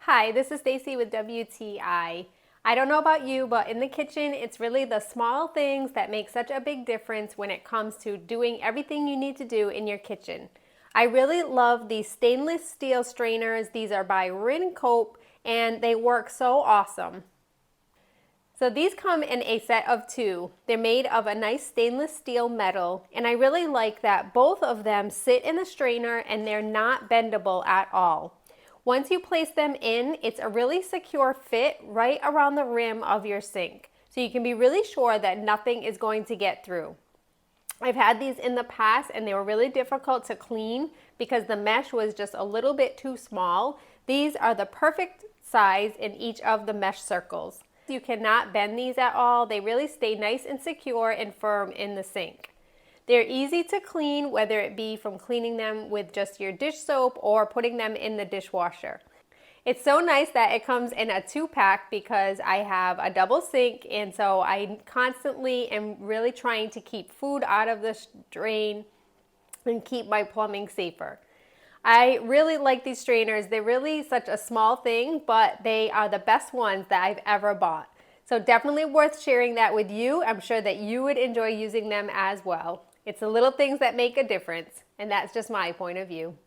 Hi, this is Stacy with WTI. I don't know about you, but in the kitchen, it's really the small things that make such a big difference when it comes to doing everything you need to do in your kitchen. I really love these stainless steel strainers. These are by RnCop and they work so awesome. So these come in a set of two. They're made of a nice stainless steel metal, and I really like that both of them sit in the strainer and they're not bendable at all. Once you place them in, it's a really secure fit right around the rim of your sink, so you can be really sure that nothing is going to get through. I've had these in the past and they were really difficult to clean because the mesh was just a little bit too small. These are the perfect size in each of the mesh circles. You cannot bend these at all. They really stay nice and secure and firm in the sink. They're easy to clean, whether it be from cleaning them with just your dish soap or putting them in the dishwasher. It's so nice that it comes in a 2-pack because I have a double sink, and so I constantly am really trying to keep food out of the drain and keep my plumbing safer. I really like these strainers. They're really such a small thing, but they are the best ones that I've ever bought. So definitely worth sharing that with you. I'm sure that you would enjoy using them as well. It's the little things that make a difference, and that's just my point of view.